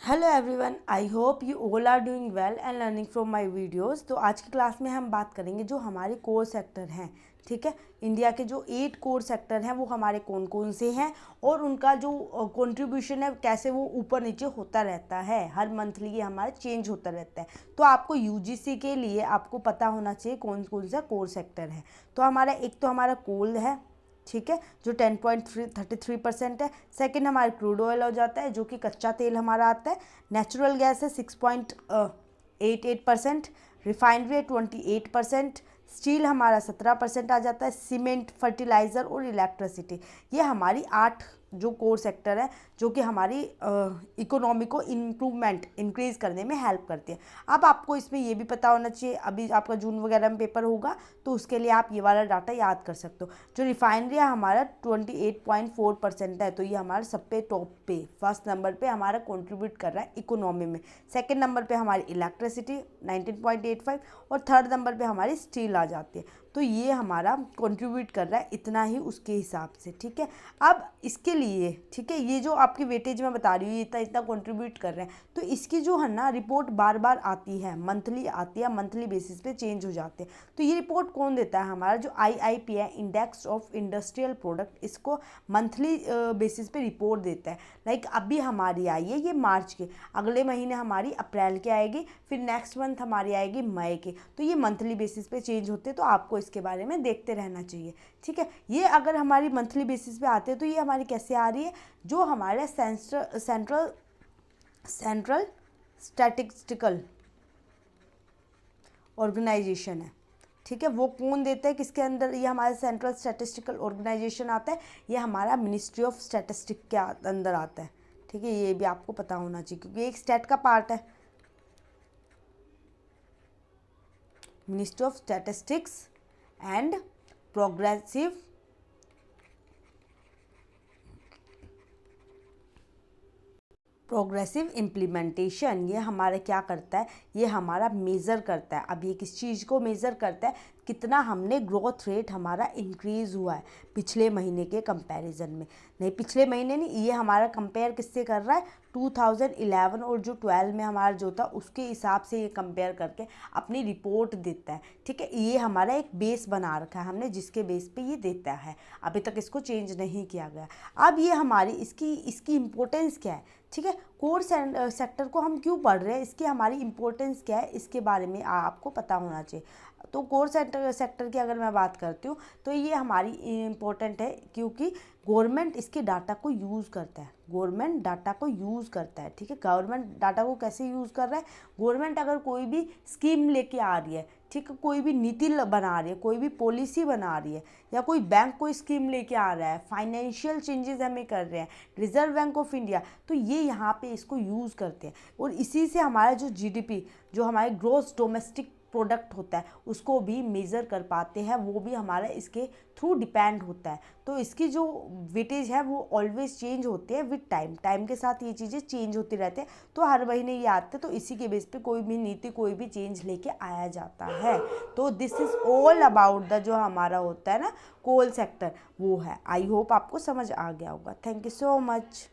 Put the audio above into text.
Hello everyone, I hope you all are doing well and learning from my videos. तो आज की class में हम बात करेंगे जो हमारे कोर सेक्टर हैं। ठीक है, इंडिया के जो 8 कोर सेक्टर हैं वो हमारे कौन कौन से हैं और उनका जो कंट्रीब्यूशन है कैसे वो ऊपर नीचे होता रहता है, हर मंथली ये हमारा चेंज होता रहता है। तो आपको यूजीसी के लिए आपको पता होना चाहिए कौन कौन सा कोर सेक्टर है। तो हमारा एक तो हमारा कोल है, ठीक है, जो 10.33% है। सेकंड हमारा क्रूड ऑयल हो जाता है जो कि कच्चा तेल हमारा आता है। नेचुरल गैस है 6.88%। रिफाइनरी है 28%। स्टील हमारा 17% आ जाता है। सीमेंट, फर्टिलाइज़र और इलेक्ट्रिसिटी, ये हमारी 8 जो कोर सेक्टर है जो कि हमारी इकोनॉमी को इम्प्रूवमेंट इंक्रीज़ करने में हेल्प करती है। अब आपको इसमें ये भी पता होना चाहिए, अभी आपका जून वगैरह में पेपर होगा तो उसके लिए आप ये वाला डाटा याद कर सकते हो। जो रिफाइनरी है हमारा 28.4% है, तो ये हमारे सब पे टॉप पे फर्स्ट नंबर पे हमारा कंट्रीब्यूट कर रहा है इकोनॉमी में। सेकंड नंबर पे हमारी इलेक्ट्रिसिटी 19.85 और थर्ड नंबर पे हमारी स्टील आ जाती है। तो ये हमारा कंट्रीब्यूट कर रहा है इतना ही उसके हिसाब से। ठीक है, अब इसके लिए ठीक है, ये जो आपकी वेटेज मैं बता रही हूँ, ये इतना इतना कंट्रीब्यूट कर रहे हैं, तो इसकी जो है ना रिपोर्ट बार बार आती है, मंथली आती है, मंथली बेसिस पे चेंज हो जाते हैं। तो ये रिपोर्ट कौन देता है? हमारा जो IIP है, इंडेक्स ऑफ इंडस्ट्रियल प्रोडक्ट, इसको मंथली बेसिस पे रिपोर्ट देता है। लाइक अभी हमारी आई है ये मार्च के, अगले महीने हमारी अप्रैल के आएगी, फिर नेक्स्ट मंथ हमारी आएगी मई के। तो ये मंथली बेसिस पे चेंज होते हैं, तो आपको इसके बारे में देखते रहना चाहिए। ठीक है, ये अगर हमारी मंथली बेसिस पे आते हैं तो ये हमारी कैसे आ रही है? जो हमारे सेंट्रल स्टैटिस्टिकल ऑर्गेनाइजेशन है, ठीक है, वो कौन देता है, किसके अंदर? ये हमारे सेंट्रल स्टैटिस्टिकल ऑर्गेनाइजेशन आता है, ये हमारा मिनिस्ट्री ऑफ स्टैटिस्टिक के अंदर आता है। ठीक है, ये भी आपको पता होना चाहिए क्योंकि एक स्टैट का पार्ट है। Ministry of statistics and progressive implementation, ये हमारा क्या करता है? ये हमारा मेज़र करता है। अब ये किस चीज़ को मेज़र करता है? कितना हमने ग्रोथ रेट हमारा इंक्रीज़ हुआ है पिछले महीने के कंपैरिजन में। नहीं, पिछले महीने नहीं, ये हमारा कंपेयर किससे कर रहा है? 2011 और जो 12 में हमारा जो था उसके हिसाब से ये कंपेयर करके अपनी रिपोर्ट देता है। ठीक है, ये हमारा एक बेस बना रखा है हमने, जिसके बेस पे ये देता है। अभी तक इसको चेंज नहीं किया गया। अब ये हमारी इसकी इम्पोर्टेंस क्या है? ठीक है, कोर सेक्टर को हम क्यों पढ़ रहे हैं, इसकी हमारी इम्पोर्टेंस क्या है, इसके बारे में आपको पता होना चाहिए। तो कोर सेक्टर की अगर मैं बात करती हूँ तो ये हमारी इम्पोर्टेंट है क्योंकि गवर्नमेंट इसके डाटा को यूज़ करता है। गवर्नमेंट डाटा को यूज़ करता है। ठीक है, गवर्नमेंट डाटा को कैसे यूज़ कर रहा है? गवर्नमेंट अगर कोई भी स्कीम लेके आ रही है, ठीक है, कोई भी नीति बना रही है, कोई भी पॉलिसी बना रही है, या कोई बैंक कोई स्कीम लेके आ रहा है, फाइनेंशियल चेंजेस हमें कर रहे हैं, रिजर्व बैंक ऑफ इंडिया, तो ये यहाँ पे इसको यूज़ करते हैं। और इसी से हमारा जो GDP, जो हमारे ग्रोस डोमेस्टिक प्रोडक्ट होता है, उसको भी मेज़र कर पाते हैं, वो भी हमारा इसके थ्रू डिपेंड होता है। तो इसकी जो वेटेज है वो ऑलवेज चेंज होती है विद टाइम, टाइम के साथ ये चीज़ें चेंज होती रहती हैं। तो हर महीने ये आते हैं, तो इसी के बेस पे कोई भी नीति, कोई भी चेंज लेके आया जाता है। तो this is all about the जो हमारा होता है ना कोल सेक्टर, वो है। आई होप आपको समझ आ गया होगा। Thank you so much.